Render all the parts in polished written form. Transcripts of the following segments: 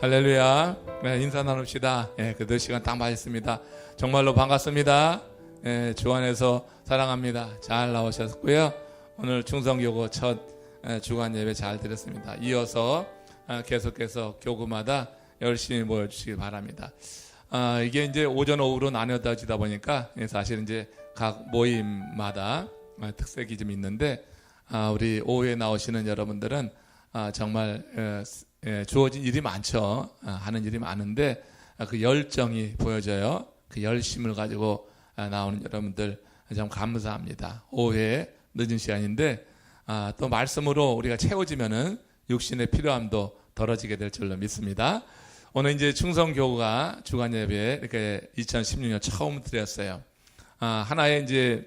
할렐루야. 네, 인사 나눕시다. 그래도 시간 딱 맞았습니다. 정말로 반갑습니다. 주 안에서 사랑합니다. 잘 나오셨고요. 오늘 충성교구 첫 주간 예배 잘 드렸습니다. 이어서 계속해서 교구마다 열심히 모여주시기 바랍니다. 이게 이제 오전 오후로 나뉘어지다 보니까 사실 이제 각 모임마다 특색이 좀 있는데, 우리 오후에 나오시는 여러분들은 정말 주어진 일이 많죠. 하는 일이 많은데 그 열정이 보여져요. 그 열심을 가지고 나오는 여러분들 참 감사합니다. 오후에 늦은 시간인데 또 말씀으로 우리가 채워지면은 육신의 필요함도 덜어지게 될 줄로 믿습니다. 오늘 이제 충성교구가 주간 예배 이렇게 2016년 처음 드렸어요. 하나의 이제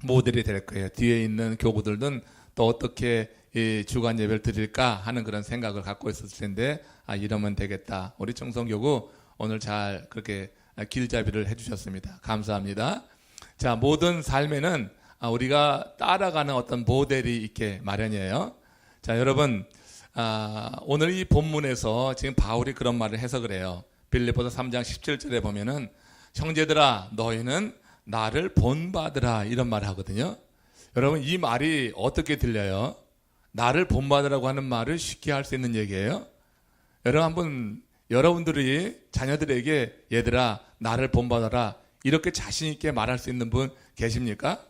모델이 될 거예요. 뒤에 있는 교구들은 또 어떻게 이 주간 예배를 드릴까 하는 그런 생각을 갖고 있었을 텐데, 이러면 되겠다. 우리 충성교구 오늘 잘 그렇게 길잡이를 해주셨습니다. 감사합니다. 자, 모든 삶에는 우리가 따라가는 어떤 모델이 있게 마련이에요. 자, 여러분, 오늘 이 본문에서 지금 바울이 그런 말을 해서 그래요. 빌립보서 3장 17절에 보면은 형제들아 너희는 나를 본받으라 이런 말을 하거든요. 여러분, 이 말이 어떻게 들려요? 나를 본받으라고 하는 말을 쉽게 할 수 있는 얘기예요. 여러분, 한번 여러분들이 자녀들에게 얘들아 나를 본받아라 이렇게 자신 있게 말할 수 있는 분 계십니까?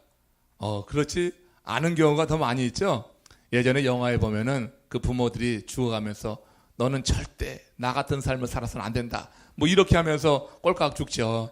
그렇지 않은 경우가 더 많이 있죠. 예전에 영화에 보면은 그 부모들이 죽어가면서 너는 절대 나 같은 삶을 살아서는 안 된다 뭐 이렇게 하면서 꼴깍 죽죠.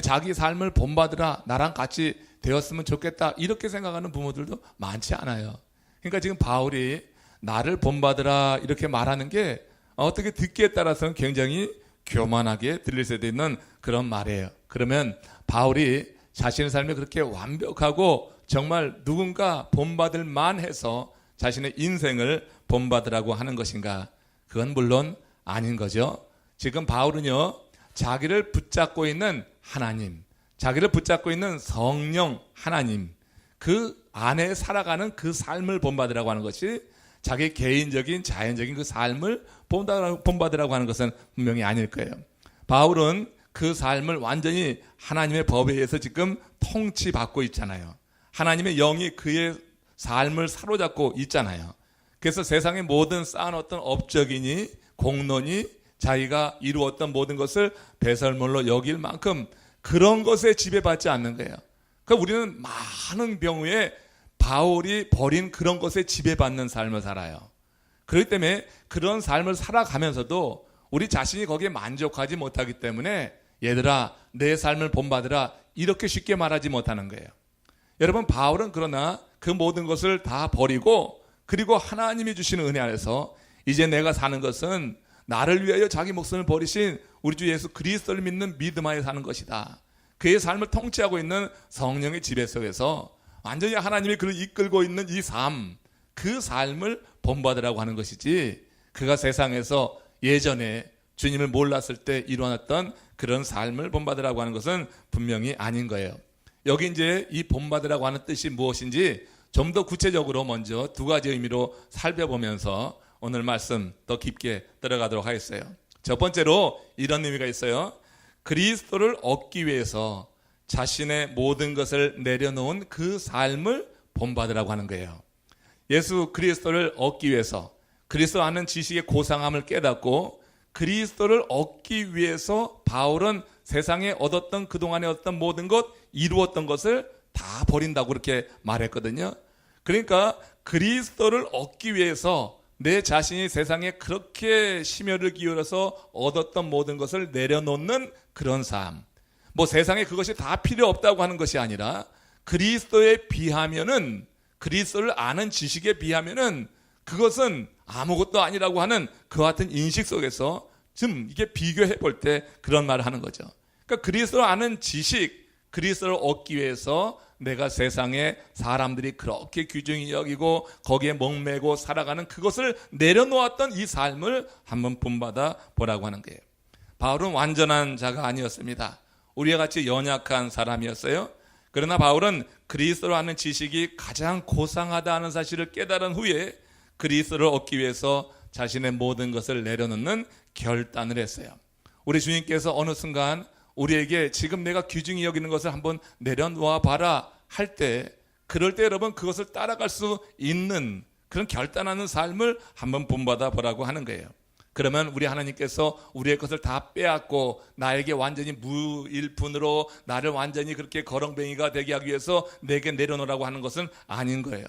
자기 삶을 본받으라, 나랑 같이 되었으면 좋겠다 이렇게 생각하는 부모들도 많지 않아요. 그러니까 지금 바울이 나를 본받으라 이렇게 말하는 게 어떻게 듣기에 따라서는 굉장히 교만하게 들릴 수도 있는 그런 말이에요. 그러면 바울이 자신의 삶이 그렇게 완벽하고 정말 누군가 본받을 만해서 자신의 인생을 본받으라고 하는 것인가? 그건 물론 아닌 거죠. 지금 바울은요, 자기를 붙잡고 있는 하나님, 자기를 붙잡고 있는 성령 하나님, 그 안에 살아가는 그 삶을 본받으라고 하는 것이 자기 개인적인 자연적인 그 삶을 본받으라고 하는 것은 분명히 아닐 거예요. 바울은 그 삶을 완전히 하나님의 법에 의해서 지금 통치받고 있잖아요. 하나님의 영이 그의 삶을 사로잡고 있잖아요. 그래서 세상의 모든 쌓은 어떤 업적이니 공론이 자기가 이루었던 모든 것을 배설물로 여길 만큼 그런 것에 지배받지 않는 거예요. 그러니까 우리는 많은 경우에 바울이 버린 그런 것에 지배받는 삶을 살아요. 그렇기 때문에 그런 삶을 살아가면서도 우리 자신이 거기에 만족하지 못하기 때문에 얘들아 내 삶을 본받으라 이렇게 쉽게 말하지 못하는 거예요. 여러분, 바울은 그러나 그 모든 것을 다 버리고 그리고 하나님이 주시는 은혜 안에서 이제 내가 사는 것은 나를 위하여 자기 목숨을 버리신 우리 주 예수 그리스도를 믿는 믿음 안에 사는 것이다. 그의 삶을 통치하고 있는 성령의 지배 속에서 완전히 하나님이 그를 이끌고 있는 이 삶, 그 삶을 본받으라고 하는 것이지, 그가 세상에서 예전에 주님을 몰랐을 때 이루어놨던 그런 삶을 본받으라고 하는 것은 분명히 아닌 거예요. 여기 이제 이 본받으라고 하는 뜻이 무엇인지 좀 더 구체적으로 먼저 두 가지 의미로 살펴보면서 오늘 말씀 더 깊게 들어가도록 하겠어요. 첫 번째로 이런 의미가 있어요. 그리스도를 얻기 위해서 자신의 모든 것을 내려놓은 그 삶을 본받으라고 하는 거예요. 예수 그리스도를 얻기 위해서 그리스도 아는 지식의 고상함을 깨닫고 그리스도를 얻기 위해서 바울은 세상에 얻었던 그동안에 얻었던 모든 것, 이루었던 것을 다 버린다고 그렇게 말했거든요. 그러니까 그리스도를 얻기 위해서 내 자신이 세상에 그렇게 심혈을 기울여서 얻었던 모든 것을 내려놓는 그런 삶. 뭐 세상에 그것이 다 필요 없다고 하는 것이 아니라 그리스도에 비하면은, 그리스도를 아는 지식에 비하면은 그것은 아무것도 아니라고 하는 그와 같은 인식 속에서 좀 이게 비교해 볼 때 그런 말을 하는 거죠. 그러니까 그리스도를 아는 지식, 그리스도를 얻기 위해서 내가 세상에 사람들이 그렇게 귀중히 여기고 거기에 목매고 살아가는 그것을 내려놓았던 이 삶을 한번 본받아 보라고 하는 거예요. 바울은 완전한 자가 아니었습니다. 우리와 같이 연약한 사람이었어요. 그러나 바울은 그리스도를 아는 지식이 가장 고상하다 하는 사실을 깨달은 후에 그리스도를 얻기 위해서 자신의 모든 것을 내려놓는 결단을 했어요. 우리 주님께서 어느 순간 우리에게 지금 내가 귀중히 여기는 것을 한번 내려놓아 봐라 할 때, 그럴 때 여러분 그것을 따라갈 수 있는 그런 결단하는 삶을 한번 본받아 보라고 하는 거예요. 그러면 우리 하나님께서 우리의 것을 다 빼앗고 나에게 완전히 무일푼으로 나를 완전히 그렇게 거렁뱅이가 되게 하기 위해서 내게 내려놓으라고 하는 것은 아닌 거예요.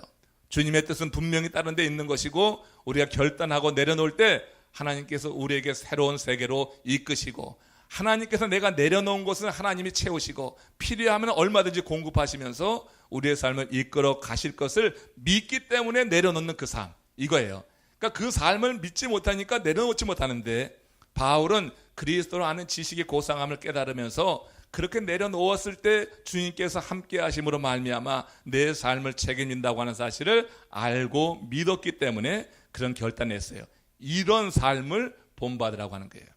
주님의 뜻은 분명히 다른 데 있는 것이고, 우리가 결단하고 내려놓을 때 하나님께서 우리에게 새로운 세계로 이끄시고, 하나님께서 내가 내려놓은 것은 하나님이 채우시고 필요하면 얼마든지 공급하시면서 우리의 삶을 이끌어 가실 것을 믿기 때문에 내려놓는 그 삶, 이거예요. 그러니까 그 삶을 믿지 못하니까 내려놓지 못하는데, 바울은 그리스도를 아는 지식의 고상함을 깨달으면서 그렇게 내려놓았을 때 주님께서 함께 하심으로 말미암아 내 삶을 책임진다고 하는 사실을 알고 믿었기 때문에 그런 결단을 했어요. 이런 삶을 본받으라고 하는 거예요.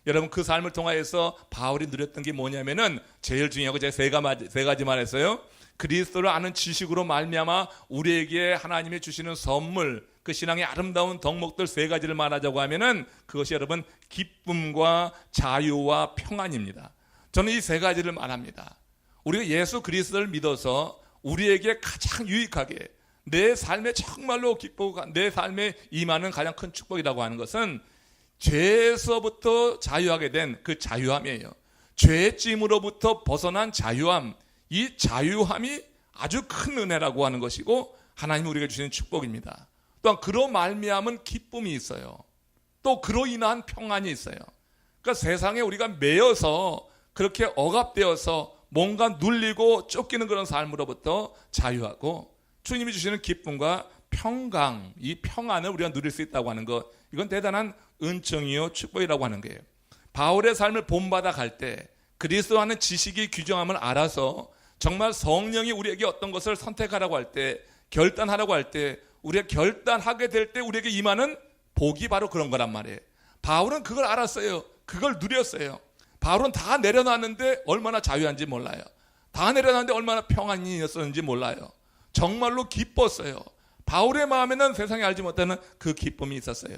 여러분, 그 삶을 통하여서 바울이 누렸던 게 뭐냐면은, 제일 중요하고 제가 세 가지 말했어요. 그리스도를 아는 지식으로 말미암아 우리에게 하나님이 주시는 선물, 그 신앙의 아름다운 덕목들 세 가지를 말하자고 하면은 그것이 여러분 기쁨과 자유와 평안입니다. 저는 이 세 가지를 말합니다. 우리가 예수 그리스도를 믿어서 우리에게 가장 유익하게 내 삶에 정말로 기쁘고 내 삶에 임하는 가장 큰 축복이라고 하는 것은 죄에서부터 자유하게 된 그 자유함이에요. 죄의 찜으로부터 벗어난 자유함, 이 자유함이 아주 큰 은혜라고 하는 것이고 하나님이 우리에게 주시는 축복입니다. 또한 그로 말미암은 기쁨이 있어요. 또 그로 인한 평안이 있어요. 그러니까 세상에 우리가 매여서 그렇게 억압되어서 뭔가 눌리고 쫓기는 그런 삶으로부터 자유하고 주님이 주시는 기쁨과 평강, 이 평안을 우리가 누릴 수 있다고 하는 것, 이건 대단한 은총이요 축복이라고 하는 거예요. 바울의 삶을 본받아 갈 때 그리스도 하는 지식이 규정함을 알아서 정말 성령이 우리에게 어떤 것을 선택하라고 할 때, 결단하라고 할 때, 우리가 결단하게 될 때 우리에게 임하는 복이 바로 그런 거란 말이에요. 바울은 그걸 알았어요. 그걸 누렸어요. 바울은 다 내려놨는데 얼마나 자유한지 몰라요. 다 내려놨는데 얼마나 평안이었는지 몰라요. 정말로 기뻤어요. 바울의 마음에는 세상에 알지 못하는 그 기쁨이 있었어요.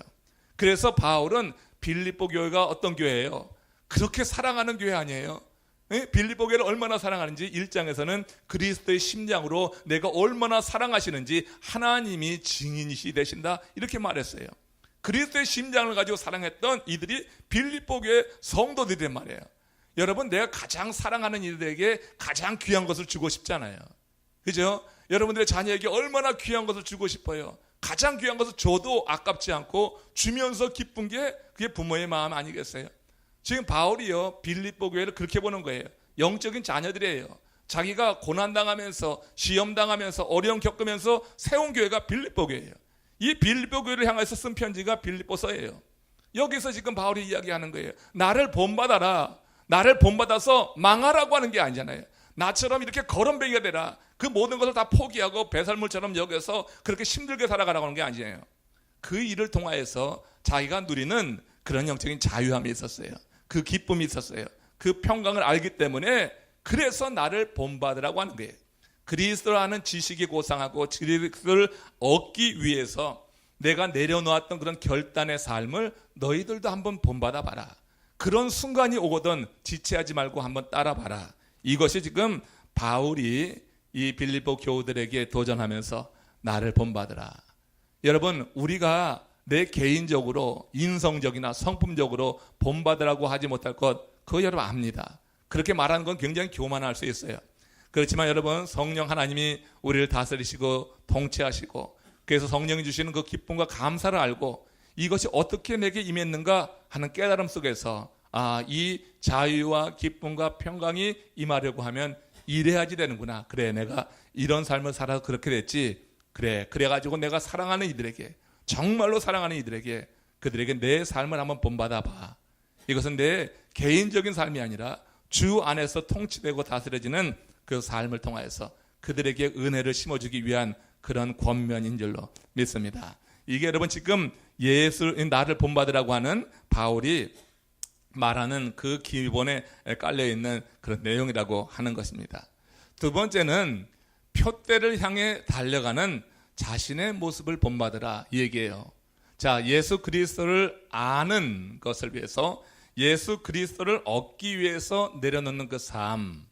그래서 바울은 빌립보 교회가 어떤 교회예요? 그렇게 사랑하는 교회 아니에요? 빌립보 교회를 얼마나 사랑하는지 1장에서는 그리스도의 심장으로 내가 얼마나 사랑하시는지 하나님이 증인이시 되신다, 이렇게 말했어요. 그리스도의 심장을 가지고 사랑했던 이들이 빌립보 교회 성도들이란 말이에요. 여러분, 내가 가장 사랑하는 이들에게 가장 귀한 것을 주고 싶잖아요. 그죠? 여러분들의 자녀에게 얼마나 귀한 것을 주고 싶어요. 가장 귀한 것을 줘도 아깝지 않고 주면서 기쁜 게 그게 부모의 마음 아니겠어요? 지금 바울이요, 빌립보 교회를 그렇게 보는 거예요. 영적인 자녀들이에요. 자기가 고난당하면서 시험당하면서 어려움 겪으면서 세운 교회가 빌립보 교회예요. 이 빌립보 교회를 향해서 쓴 편지가 빌립보서예요. 여기서 지금 바울이 이야기하는 거예요. 나를 본받아라. 나를 본받아서 망하라고 하는 게 아니잖아요. 나처럼 이렇게 거렁뱅이가 되라. 그 모든 것을 다 포기하고 배설물처럼 여겨서 그렇게 힘들게 살아가라고 하는 게 아니에요. 그 일을 통하여서 자기가 누리는 그런 영적인 자유함이 있었어요. 그 기쁨이 있었어요. 그 평강을 알기 때문에 그래서 나를 본받으라고 하는 거예요. 그리스도를 아는 지식이 고상하고 그리스도를 얻기 위해서 내가 내려놓았던 그런 결단의 삶을 너희들도 한번 본받아 봐라. 그런 순간이 오거든 지체하지 말고 한번 따라봐라. 이것이 지금 바울이 이 빌립보 교우들에게 도전하면서 나를 본받으라. 여러분, 우리가 내 개인적으로 인성적이나 성품적으로 본받으라고 하지 못할 것, 그거 여러분 압니다. 그렇게 말하는 건 굉장히 교만할 수 있어요. 그렇지만 여러분, 성령 하나님이 우리를 다스리시고 통치하시고, 그래서 성령이 주시는 그 기쁨과 감사를 알고 이것이 어떻게 내게 임했는가 하는 깨달음 속에서 이 자유와 기쁨과 평강이 임하려고 하면 이래야지 되는구나. 그래, 내가 이런 삶을 살아서 그렇게 됐지. 그래가지고 내가 사랑하는 이들에게, 정말로 사랑하는 이들에게, 그들에게 내 삶을 한번 본받아 봐. 이것은 내 개인적인 삶이 아니라 주 안에서 통치되고 다스려지는 그 삶을 통하여서 그들에게 은혜를 심어주기 위한 그런 권면인 줄로 믿습니다. 이게 여러분 지금 나를 본받으라고 하는 바울이 말하는 그 기본에 깔려있는 그런 내용이라고 하는 것입니다. 두 번째는 표대를 향해 달려가는 자신의 모습을 본받으라, 이 얘기예요. 자, 예수 그리스도를 아는 것을 위해서, 예수 그리스도를 얻기 위해서 내려놓는 그 삶,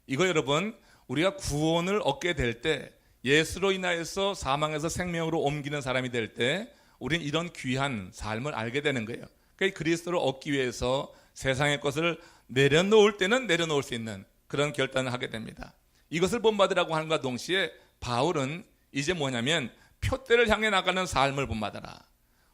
이거 여러분, 우리가 구원을 얻게 될 때, 예수로 인하여서 사망에서 생명으로 옮기는 사람이 될 때 우리는 이런 귀한 삶을 알게 되는 거예요. 그러니까 그리스도를 얻기 위해서 세상의 것을 내려놓을 때는 내려놓을 수 있는 그런 결단을 하게 됩니다. 이것을 본받으라고 하는과 동시에 바울은 이제 뭐냐면 표대를 향해 나가는 삶을 본받아라.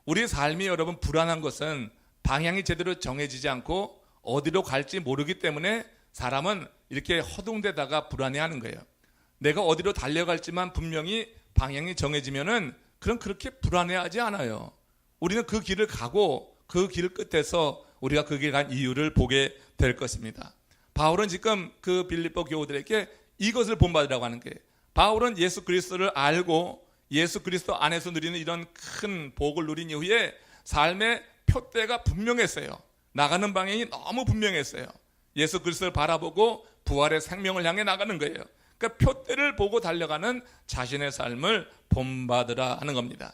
우리 삶이 여러분 불안한 것은 방향이 제대로 정해지지 않고 어디로 갈지 모르기 때문에 사람은 이렇게 허둥대다가 불안해하는 거예요. 내가 어디로 달려갈지만 분명히 방향이 정해지면은 그렇게 불안해하지 않아요. 우리는 그 길을 가고 그 길 끝에서 우리가 그 길 간 이유를 보게 될 것입니다. 바울은 지금 그 빌립보 교우들에게 이것을 본받으라고 하는 게, 바울은 예수 그리스도를 알고 예수 그리스도 안에서 누리는 이런 큰 복을 누린 이후에 삶의 표대가 분명했어요. 나가는 방향이 너무 분명했어요. 예수 그리스도를 바라보고 부활의 생명을 향해 나가는 거예요. 그러니까 표대를 보고 달려가는 자신의 삶을 본받으라 하는 겁니다.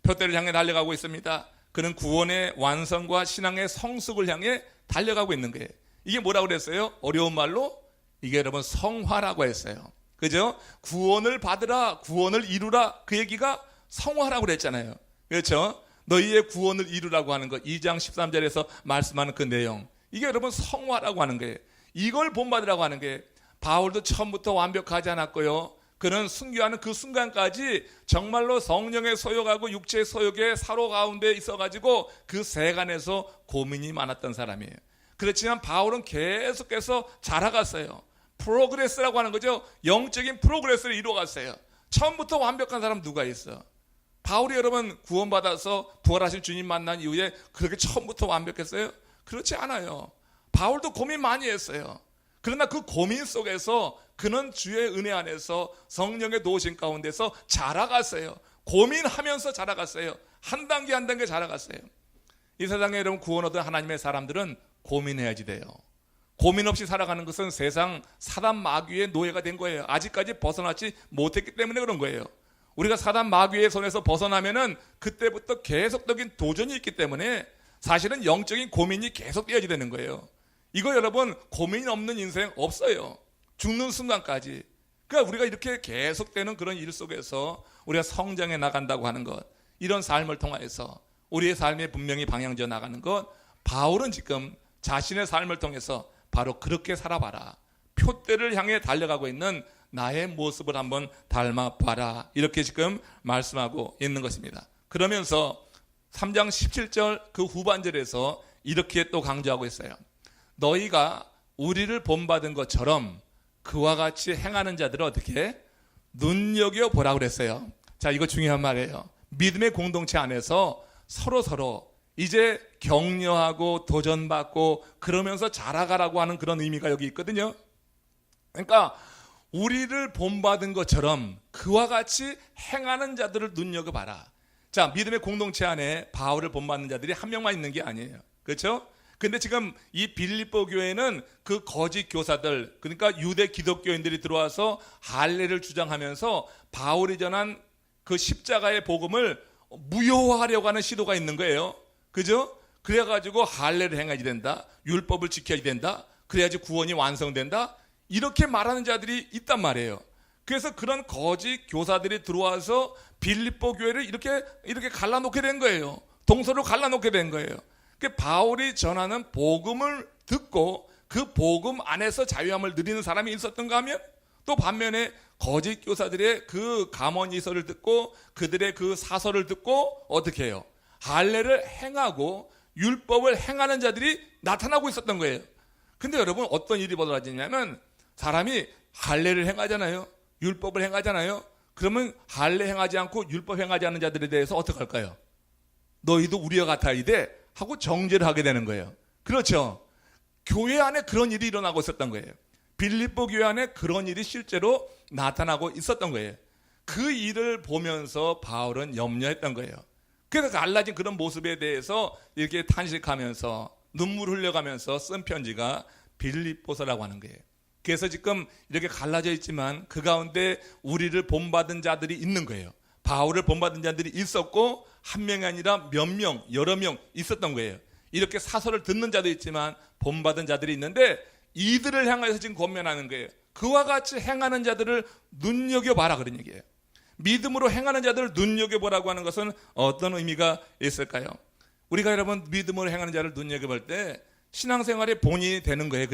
표대를 향해 달려가고 있습니다. 그는 구원의 완성과 신앙의 성숙을 향해 달려가고 있는 거예요. 이게 뭐라고 그랬어요? 어려운 말로 이게 여러분 성화라고 했어요. 그죠? 구원을 받으라, 구원을 이루라, 그 얘기가 성화라고 그랬잖아요. 그렇죠? 너희의 구원을 이루라고 하는 것, 2장 13절에서 말씀하는 그 내용, 이게 여러분 성화라고 하는 거예요. 이걸 본받으라고 하는 게, 바울도 처음부터 완벽하지 않았고요. 그는 순교하는 그 순간까지 정말로 성령의 소욕하고 육체의 소욕의 사로 가운데 있어가지고 그 세간에서 고민이 많았던 사람이에요. 그렇지만 바울은 계속해서 자라갔어요. 프로그레스라고 하는 거죠. 영적인 프로그레스를 이루어갔어요. 처음부터 완벽한 사람 누가 있어? 바울이 여러분 구원받아서 부활하신 주님 만난 이후에 그렇게 처음부터 완벽했어요? 그렇지 않아요. 바울도 고민 많이 했어요. 그러나 그 고민 속에서 그는 주의 은혜 안에서 성령의 도우심 가운데서 자라갔어요. 고민하면서 자라갔어요. 한 단계 한 단계 자라갔어요. 이 세상에 여러분 구원 얻은 하나님의 사람들은 고민해야지 돼요. 고민 없이 살아가는 것은 세상 사단 마귀의 노예가 된 거예요. 아직까지 벗어나지 못했기 때문에 그런 거예요. 우리가 사단 마귀의 손에서 벗어나면은 그때부터 계속적인 도전이 있기 때문에 사실은 영적인 고민이 계속되어야 되는 거예요. 이거 여러분 고민 없는 인생 없어요. 죽는 순간까지. 그러니까 우리가 이렇게 계속되는 그런 일 속에서 우리가 성장해 나간다고 하는 것, 이런 삶을 통해서 우리의 삶에 분명히 방향져 나가는 것, 바울은 지금 자신의 삶을 통해서 바로 그렇게 살아봐라, 표대를 향해 달려가고 있는 나의 모습을 한번 닮아봐라, 이렇게 지금 말씀하고 있는 것입니다. 그러면서 3장 17절 그 후반절에서 이렇게 또 강조하고 있어요. 너희가 우리를 본받은 것처럼 그와 같이 행하는 자들을 어떻게 눈여겨보라고 그랬어요. 자, 이거 중요한 말이에요. 믿음의 공동체 안에서 서로 이제 격려하고 도전받고 그러면서 자라가라고 하는 그런 의미가 여기 있거든요. 그러니까 우리를 본받은 것처럼 그와 같이 행하는 자들을 눈여겨봐라. 자, 믿음의 공동체 안에 바울을 본받는 자들이 한 명만 있는 게 아니에요. 그렇죠? 근데 지금 이 빌립보 교회는 그 거짓 교사들, 그러니까 유대 기독교인들이 들어와서 할례를 주장하면서 바울이 전한 그 십자가의 복음을 무효화하려고 하는 시도가 있는 거예요. 그죠? 그래가지고 할례를 행해야 된다, 율법을 지켜야 된다, 그래야지 구원이 완성된다, 이렇게 말하는 자들이 있단 말이에요. 그래서 그런 거짓 교사들이 들어와서 빌립보 교회를 이렇게 갈라놓게 된 거예요. 동서로 갈라놓게 된 거예요. 바울이 전하는 복음을 듣고 그 복음 안에서 자유함을 누리는 사람이 있었던가 하면, 또 반면에 거짓 교사들의 그 감언이설을 듣고 그들의 그 사설을 듣고 어떻게 해요? 할례를 행하고 율법을 행하는 자들이 나타나고 있었던 거예요. 근데 여러분 어떤 일이 벌어지냐면, 사람이 할례를 행하잖아요, 율법을 행하잖아요. 그러면 할례 행하지 않고 율법 행하지 않는 자들에 대해서 어떻게 할까요? 너희도 우리와 같아야 돼 하고 정죄를 하게 되는 거예요. 그렇죠? 교회 안에 그런 일이 일어나고 있었던 거예요. 빌립보 교회 안에 그런 일이 실제로 나타나고 있었던 거예요. 그 일을 보면서 바울은 염려했던 거예요. 그래서 갈라진 그런 모습에 대해서 이렇게 탄식하면서 눈물 흘려가면서 쓴 편지가 빌립보서라고 하는 거예요. 그래서 지금 이렇게 갈라져 있지만 그 가운데 우리를 본받은 자들이 있는 거예요. 바울을 본받은 자들이 있었고 한 명이 아니라 몇 명, 여러 명 있었던 거예요. 이렇게 사설을 듣는 자도 있지만 본받은 자들이 있는데 이들을 향해서 지금 권면하는 거예요. 그와 같이 행하는 자들을 눈여겨봐라 그런 얘기예요. 믿음으로 행하는 자들을 눈여겨보라고 하는 것은 어떤 의미가 있을까요? 우리가 여러분 믿음으로 행하는 자를 눈여겨볼 때 신앙생활의 본인이 되는 거예요.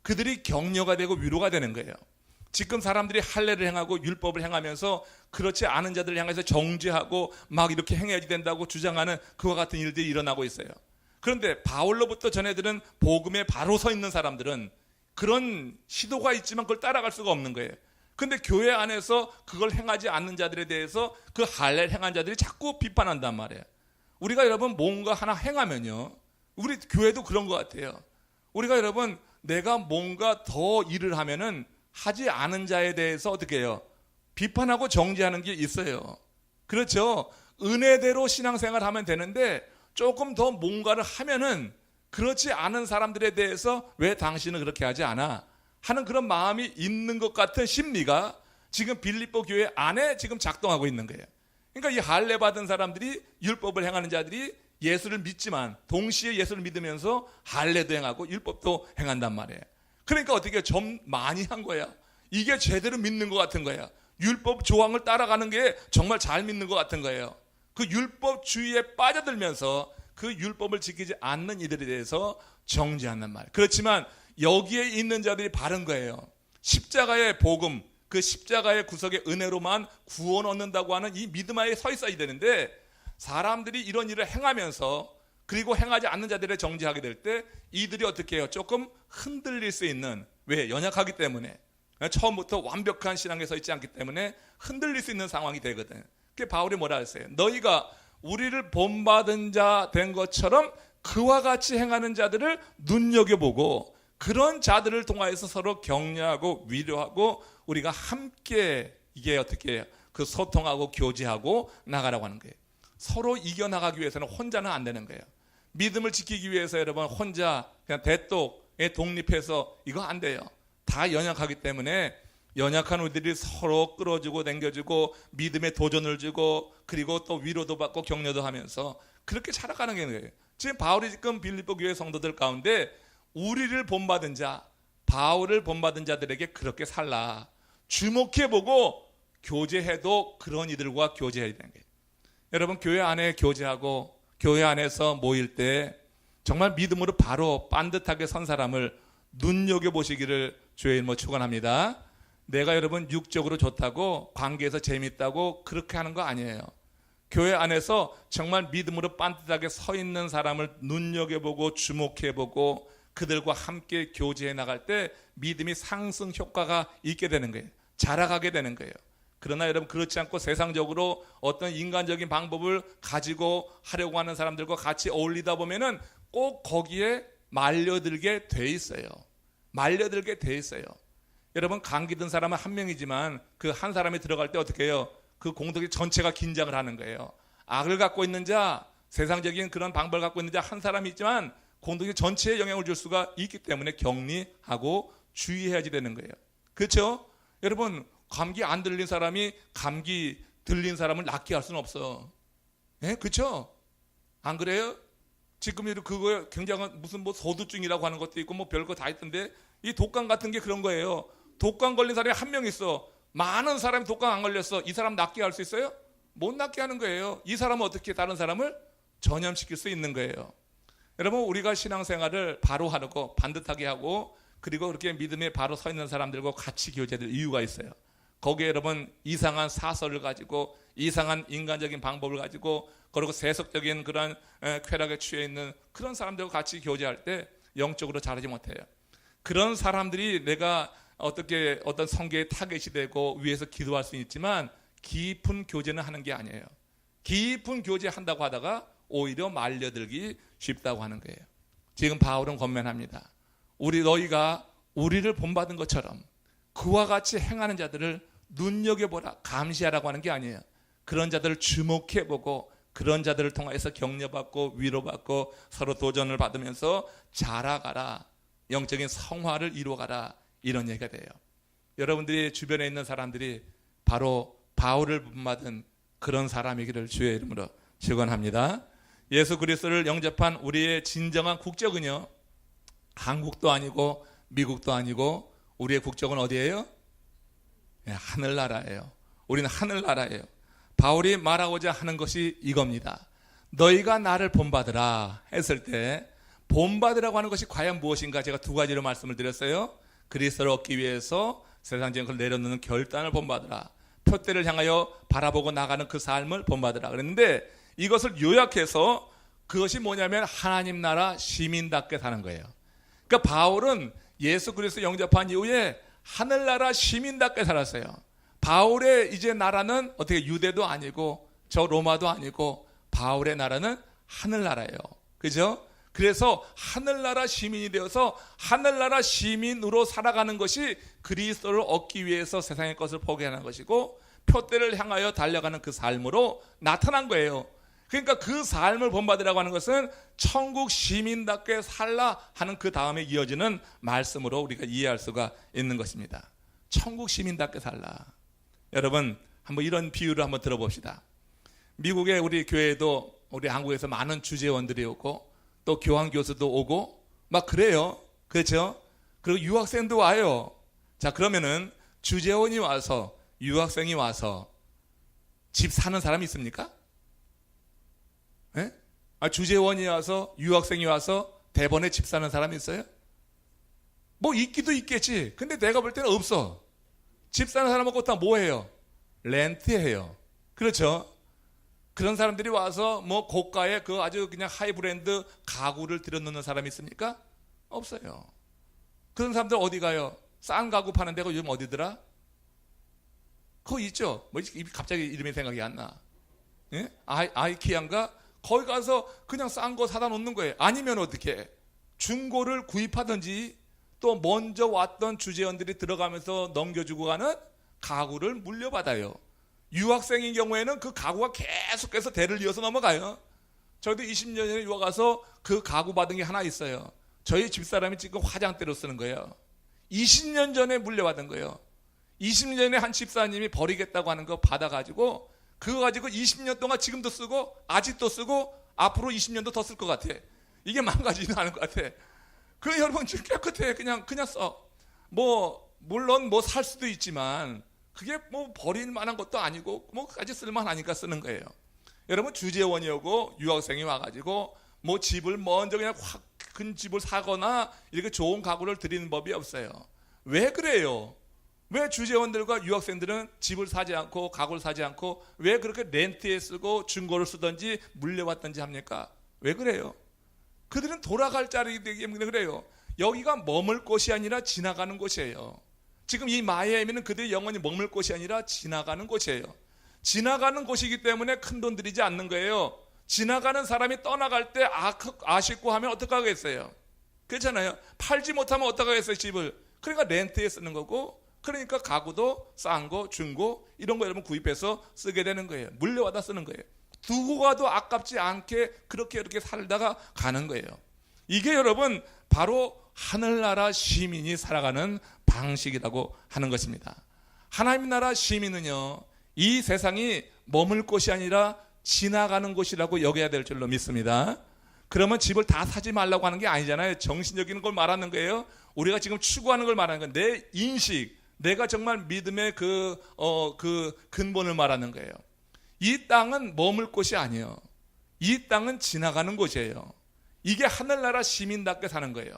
그들이 격려가 되고 위로가 되는 거예요. 지금 사람들이 할례를 행하고 율법을 행하면서 그렇지 않은 자들을 향해서 정죄하고 막 이렇게 행해야지 된다고 주장하는 그와 같은 일들이 일어나고 있어요. 그런데 바울로부터 전해들은 복음에 바로 서 있는 사람들은 그런 시도가 있지만 그걸 따라갈 수가 없는 거예요. 그런데 교회 안에서 그걸 행하지 않는 자들에 대해서 그 할례를 행한 자들이 자꾸 비판한단 말이에요. 우리가 여러분 뭔가 하나 행하면요, 우리 교회도 그런 것 같아요. 우리가 여러분 내가 뭔가 더 일을 하면은 하지 않은 자에 대해서 어떻게 해요? 비판하고 정죄하는 게 있어요. 그렇죠? 은혜대로 신앙생활 하면 되는데 조금 더 뭔가를 하면은 그렇지 않은 사람들에 대해서 왜 당신은 그렇게 하지 않아? 하는 그런 마음이 있는 것 같은 심리가 지금 빌립보 교회 안에 지금 작동하고 있는 거예요. 그러니까 이 할례 받은 사람들이 율법을 행하는 자들이 예수를 믿지만 동시에 예수를 믿으면서 할례도 행하고 율법도 행한단 말이에요. 그러니까 어떻게 좀 많이 한 거야. 이게 제대로 믿는 것 같은 거야. 율법 조항을 따라가는 게 정말 잘 믿는 것 같은 거예요. 그 율법주의에 빠져들면서 그 율법을 지키지 않는 이들에 대해서 정죄하는 말. 그렇지만 여기에 있는 자들이 바른 거예요. 십자가의 복음, 그 십자가의 구속의 은혜로만 구원 얻는다고 하는 이 믿음하에 서 있어야 되는데 사람들이 이런 일을 행하면서 그리고 행하지 않는 자들을 정죄하게 될 때 이들이 어떻게 해요? 조금 흔들릴 수 있는, 왜? 연약하기 때문에, 처음부터 완벽한 신앙에 서 있지 않기 때문에 흔들릴 수 있는 상황이 되거든. 그게 바울이 뭐라 했어요? 너희가 우리를 본받은 자 된 것처럼 그와 같이 행하는 자들을 눈여겨보고 그런 자들을 통하여서 서로 격려하고 위로하고 우리가 함께 이게 어떻게 해요? 그 소통하고 교제하고 나가라고 하는 거예요. 서로 이겨나가기 위해서는 혼자는 안 되는 거예요. 믿음을 지키기 위해서 여러분 혼자 그냥 대똑에 독립해서 이거 안 돼요. 다 연약하기 때문에 연약한 우리들이 서로 끌어주고 당겨주고 믿음에 도전을 주고 그리고 또 위로도 받고 격려도 하면서 그렇게 살아가는 게 거예요. 지금 바울이 지금 빌립보 교회 성도들 가운데 우리를 본받은 자, 바울을 본받은 자들에게 그렇게 살라. 주목해보고 교제해도 그런 이들과 교제해야 되는 거예요. 여러분 교회 안에 교제하고 교회 안에서 모일 때 정말 믿음으로 바로 반듯하게 선 사람을 눈여겨보시기를 주의 이름으로 축원합니다. 내가 여러분 육적으로 좋다고 관계에서 재밌다고 그렇게 하는 거 아니에요. 교회 안에서 정말 믿음으로 반듯하게 서 있는 사람을 눈여겨보고 주목해보고 그들과 함께 교제해 나갈 때 믿음이 상승 효과가 있게 되는 거예요. 자라가게 되는 거예요. 그러나 여러분 그렇지 않고 세상적으로 어떤 인간적인 방법을 가지고 하려고 하는 사람들과 같이 어울리다 보면은 꼭 거기에 말려들게 돼 있어요. 말려들게 돼 있어요. 여러분 감기 든 사람은 한 명이지만 그 한 사람이 들어갈 때 어떻게 해요? 그 공동체 전체가 긴장을 하는 거예요. 악을 갖고 있는 자, 세상적인 그런 방법을 갖고 있는 자 한 사람이 있지만 공동체 전체에 영향을 줄 수가 있기 때문에 격리하고 주의해야지 되는 거예요. 그렇죠? 여러분 감기 안 들린 사람이 감기 들린 사람을 낫게 할 수는 없어. 예, 그렇죠? 안 그래요? 지금 그거 굉장한 무슨 뭐 소두증이라고 하는 것도 있고 뭐 별거 다 있던데 이 독감 같은 게 그런 거예요. 독감 걸린 사람이 한 명 있어. 많은 사람이 독감 안 걸렸어. 이 사람 낫게 할 수 있어요? 못 낫게 하는 거예요. 이 사람은 어떻게 다른 사람을 전염시킬 수 있는 거예요. 여러분 우리가 신앙생활을 바로 하고 반듯하게 하고 그리고 그렇게 믿음에 바로 서 있는 사람들과 같이 교제될 이유가 있어요. 거기에 여러분 이상한 사설을 가지고 이상한 인간적인 방법을 가지고 그리고 세속적인 그런 쾌락에 취해 있는 그런 사람들과 같이 교제할 때 영적으로 자라지 못해요. 그런 사람들이 내가 어떤 성교의 타겟이 되고 위에서 기도할 수는 있지만 깊은 교제는 하는 게 아니에요. 깊은 교제한다고 하다가 오히려 말려들기 쉽다고 하는 거예요. 지금 바울은 권면합니다. 너희가 우리를 본받은 것처럼 그와 같이 행하는 자들을 눈여겨보라, 감시하라고 하는 게 아니에요. 그런 자들을 주목해보고 그런 자들을 통해서 격려받고 위로받고 서로 도전을 받으면서 자라가라, 영적인 성화를 이루어가라, 이런 얘기가 돼요. 여러분들이 주변에 있는 사람들이 바로 바울을 본받은 그런 사람이기를 주의 이름으로 축원합니다. 예수 그리스도를 영접한 우리의 진정한 국적은요, 한국도 아니고 미국도 아니고 우리의 국적은 어디예요? 하늘나라예요. 우리는 하늘나라예요. 바울이 말하고자 하는 것이 이겁니다. 너희가 나를 본받으라 했을 때, 본받으라고 하는 것이 과연 무엇인가? 제가 두 가지로 말씀을 드렸어요. 그리스도를 얻기 위해서 세상적인 걸 내려놓는 결단을 본받으라, 표대를 향하여 바라보고 나가는 그 삶을 본받으라 그랬는데, 이것을 요약해서 그것이 뭐냐면 하나님 나라 시민답게 사는 거예요. 그러니까 바울은 예수 그리스도 영접한 이후에 하늘나라 시민답게 살았어요. 바울의 이제 나라는 어떻게 유대도 아니고 저 로마도 아니고 바울의 나라는 하늘나라예요. 그죠? 그래서 하늘나라 시민이 되어서 하늘나라 시민으로 살아가는 것이 그리스도를 얻기 위해서 세상의 것을 포기하는 것이고, 표대를 향하여 달려가는 그 삶으로 나타난 거예요. 그러니까 그 삶을 본받으라고 하는 것은 천국 시민답게 살라 하는 그 다음에 이어지는 말씀으로 우리가 이해할 수가 있는 것입니다. 천국 시민답게 살라. 여러분, 한번 이런 비유를 한번 들어봅시다. 미국의 우리 교회도 우리 한국에서 많은 주재원들이 오고 또 교환 교수도 오고 막 그래요. 그렇죠? 그리고 유학생도 와요. 자, 그러면은 주재원이 와서 유학생이 와서 집 사는 사람이 있습니까? 네? 주재원이 와서 유학생이 와서 대번에 집 사는 사람이 있어요? 뭐 있기도 있겠지. 근데 내가 볼 때는 없어. 집 사는 사람하고 다 뭐 해요? 렌트해요. 그렇죠? 그런 사람들이 와서 뭐 고가의 그 아주 그냥 하이브랜드 가구를 들여놓는 사람이 있습니까? 없어요. 그런 사람들 어디 가요? 싼 가구 파는 데가 요즘 어디더라? 그거 있죠? 뭐 갑자기 이름이 생각이 안 나. 예? 아이키아인가? 거기 가서 그냥 싼 거 사다 놓는 거예요. 아니면 어떻게? 중고를 구입하든지 또 먼저 왔던 주재원들이 들어가면서 넘겨주고 가는 가구를 물려받아요. 유학생인 경우에는 그 가구가 계속해서 대를 이어서 넘어가요. 저도 20년 전에 유학 가서 그 가구 받은 게 하나 있어요. 저희 집사람이 지금 화장대로 쓰는 거예요. 20년 전에 물려받은 거예요. 20년 전에 한 집사님이 버리겠다고 하는 거 받아가지고 그거 가지고 20년 동안 지금도 쓰고 아직도 쓰고 앞으로 20년도 더 쓸 것 같아. 이게 망가지지는 않을 것 같아. 그 여러분 깨끗해. 그냥 써. 뭐 물론 뭐 살 수도 있지만 그게 뭐 버릴 만한 것도 아니고 뭐까지 쓸만하니까 쓰는 거예요. 여러분, 주재원이 오고 유학생이 와가지고 뭐 집을 먼저 그냥 확 큰 집을 사거나 이렇게 좋은 가구를 드리는 법이 없어요. 왜 그래요? 왜 주재원들과 유학생들은 집을 사지 않고 가구를 사지 않고 왜 그렇게 렌트에 쓰고 중고를 쓰든지 물려받든지 합니까? 왜 그래요? 그들은 돌아갈 자리이기 때문에 그래요. 여기가 머물 곳이 아니라 지나가는 곳이에요. 지금 이 마이애미는 그들이 영원히 머물 곳이 아니라 지나가는 곳이에요. 지나가는 곳이기 때문에 큰 돈 들이지 않는 거예요. 지나가는 사람이 떠나갈 때 아쉽고 하면 어떡하겠어요? 그렇잖아요. 팔지 못하면 어떡하겠어요, 집을. 그러니까 렌트에 쓰는 거고, 그러니까 가구도 싼 거, 중고 이런 거 여러분 구입해서 쓰게 되는 거예요. 물려받아 쓰는 거예요. 두고 가도 아깝지 않게 그렇게 이렇게 살다가 가는 거예요. 이게 여러분 바로 하늘나라 시민이 살아가는 방식이라고 하는 것입니다. 하나님 나라 시민은요, 이 세상이 머물 곳이 아니라 지나가는 곳이라고 여겨야 될 줄로 믿습니다. 그러면 집을 다 사지 말라고 하는 게 아니잖아요. 정신적인 걸 말하는 거예요. 우리가 지금 추구하는 걸 말하는 거예요. 내 인식, 내가 정말 믿음의 그 근본을 말하는 거예요. 이 땅은 머물 곳이 아니에요. 이 땅은 지나가는 곳이에요. 이게 하늘나라 시민답게 사는 거예요.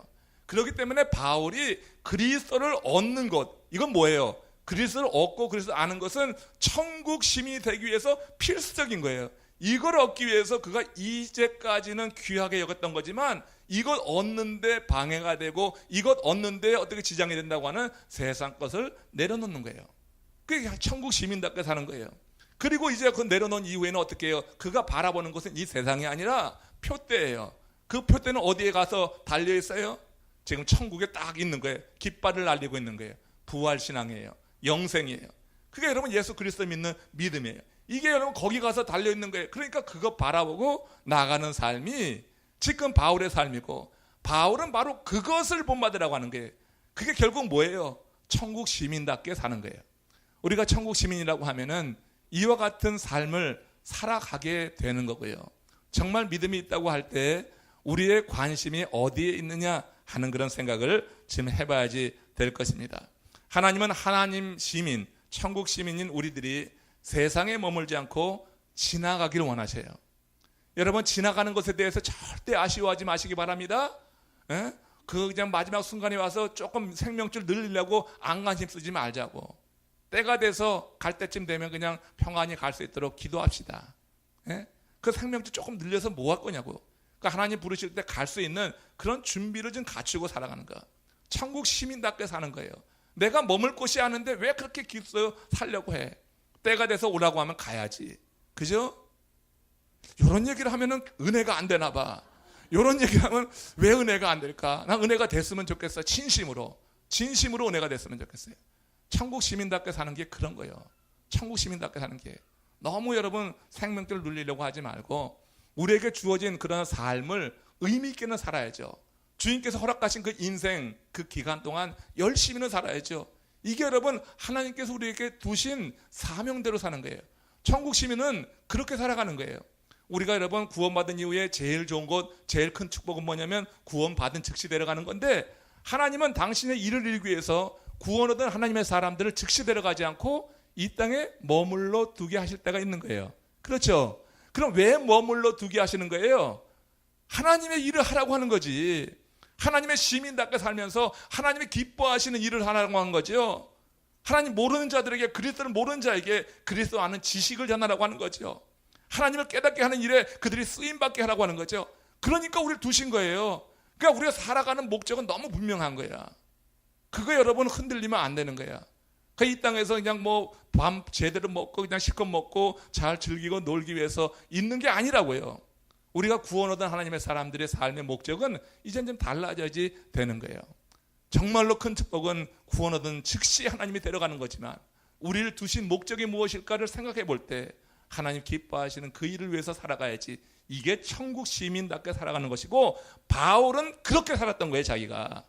그렇기 때문에 바울이 그리스도를 얻는 것, 이건 뭐예요? 그리스도를 얻고 그리스도를 아는 것은 천국 시민이 되기 위해서 필수적인 거예요. 이걸 얻기 위해서 그가 이제까지는 귀하게 여겼던 거지만 이것 얻는데 방해가 되고 이것 얻는데 어떻게 지장이 된다고 하는 세상 것을 내려놓는 거예요. 그게 천국 시민답게 사는 거예요. 그리고 이제 그 내려놓은 이후에는 어떻게 해요? 그가 바라보는 것은 이 세상이 아니라 표대예요. 그 표대는 어디에 가서 달려있어요? 지금 천국에 딱 있는 거예요. 깃발을 날리고 있는 거예요. 부활신앙이에요. 영생이에요. 그게 여러분 예수 그리스도 믿는 믿음이에요. 이게 여러분 거기 가서 달려있는 거예요. 그러니까 그거 바라보고 나가는 삶이 지금 바울의 삶이고, 바울은 바로 그것을 본받으라고 하는 거예요. 그게 결국 뭐예요? 천국 시민답게 사는 거예요. 우리가 천국 시민이라고 하면은 이와 같은 삶을 살아가게 되는 거고요. 정말 믿음이 있다고 할 때 우리의 관심이 어디에 있느냐 하는 그런 생각을 지금 해봐야지 될 것입니다. 하나님은 하나님 시민, 천국 시민인 우리들이 세상에 머물지 않고 지나가기를 원하셔요. 여러분, 지나가는 것에 대해서 절대 아쉬워하지 마시기 바랍니다. 그냥 마지막 순간에 와서 조금 생명줄 늘리려고 안간힘 쓰지 말자고. 때가 돼서 갈 때쯤 되면 그냥 평안히 갈 수 있도록 기도합시다. 그 생명줄 조금 늘려서 뭐 할 거냐고. 그러니까 하나님 부르실 때 갈 수 있는 그런 준비를 좀 갖추고 살아가는 거. 천국 시민답게 사는 거예요. 내가 머물 곳이 아는데 왜 그렇게 길어서 살려고 해? 때가 돼서 오라고 하면 가야지. 그죠? 이런 얘기를 하면은 은혜가 안 되나 봐. 이런 얘기를 하면 왜 은혜가 안 될까? 난 은혜가 됐으면 좋겠어. 진심으로 은혜가 됐으면 좋겠어요. 천국 시민답게 사는 게 그런 거예요. 천국 시민답게 사는 게. 너무 여러분 생명줄을 누리려고 하지 말고 우리에게 주어진 그런 삶을 의미 있게는 살아야죠. 주님께서 허락하신 그 인생 그 기간 동안 열심히는 살아야죠. 이게 여러분 하나님께서 우리에게 두신 사명대로 사는 거예요. 천국 시민은 그렇게 살아가는 거예요. 우리가 여러분 구원받은 이후에 제일 좋은 것, 제일 큰 축복은 뭐냐면 구원받은 즉시 데려가는 건데, 하나님은 당신의 일을 이루기 위해서 구원 얻은 하나님의 사람들을 즉시 데려가지 않고 이 땅에 머물러 두게 하실 때가 있는 거예요. 그렇죠? 그럼 왜 머물러 두게 하시는 거예요? 하나님의 일을 하라고 하는 거지. 하나님의 시민답게 살면서 하나님이 기뻐하시는 일을 하라고 하는 거죠. 하나님 모르는 자들에게, 그리스도를 모르는 자에게 그리스도 아는 지식을 전하라고 하는 거죠. 하나님을 깨닫게 하는 일에 그들이 쓰임받게 하라고 하는 거죠. 그러니까 우리를 두신 거예요. 그러니까 우리가 살아가는 목적은 너무 분명한 거야. 그거 여러분 흔들리면 안 되는 거야. 이 땅에서 그냥 뭐 밤 제대로 먹고 그냥 실컷 먹고 잘 즐기고 놀기 위해서 있는 게 아니라고요. 우리가 구원 얻은 하나님의 사람들의 삶의 목적은 이젠 좀 달라져야지 되는 거예요. 정말로 큰 축복은 구원 얻은 즉시 하나님이 데려가는 거지만 우리를 두신 목적이 무엇일까를 생각해 볼 때 하나님 기뻐하시는 그 일을 위해서 살아가야지. 이게 천국 시민답게 살아가는 것이고, 바울은 그렇게 살았던 거예요. 자기가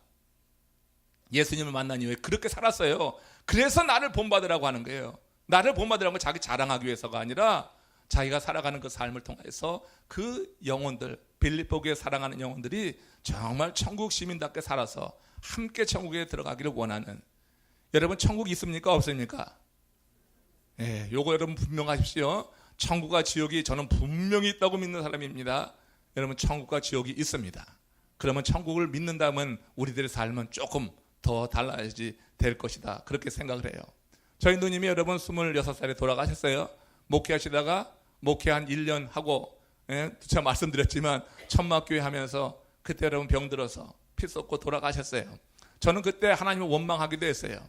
예수님을 만난 이후에 그렇게 살았어요. 그래서 나를 본받으라고 하는 거예요. 나를 본받으라는 건 자기 자랑하기 위해서가 아니라 자기가 살아가는 그 삶을 통해서 그 영혼들, 빌립보 교회 사랑하는 영혼들이 정말 천국 시민답게 살아서 함께 천국에 들어가기를 원하는. 여러분 천국 있습니까? 없습니까? 예, 요거 여러분 분명하십시오. 천국과 지옥이 저는 분명히 있다고 믿는 사람입니다. 여러분 천국과 지옥이 있습니다. 그러면 천국을 믿는다면 우리들의 삶은 조금 더 달라야지 될 것이다. 그렇게 생각을 해요. 저희 누님이 여러분 26살에 돌아가셨어요. 목회하시다가 목회 한 1년 하고, 제가 말씀드렸지만 천막교회 하면서 그때 여러분 병들어서 피 쏟고 돌아가셨어요. 저는 그때 하나님을 원망하기도 했어요.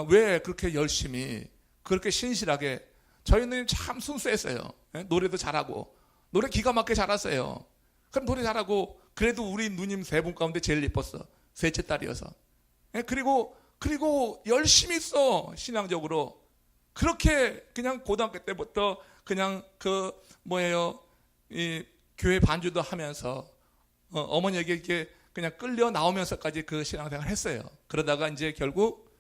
왜 그렇게 열심히 그렇게 신실하게. 저희 누님 참 순수했어요. 노래도 잘하고 노래 기가 막히게 잘했어요. 그럼 노래 잘하고 그래도 우리 누님 세 분 가운데 제일 예뻤어. 셋째 딸이어서. 그리고 열심히 있어. 신앙적으로 그렇게 그냥 고등학교 때부터 그냥 이 교회 반주도 하면서 어머니에게 이렇게 그냥 끌려 나오면서까지 그 신앙생활 했어요. 그러다가 이제 결국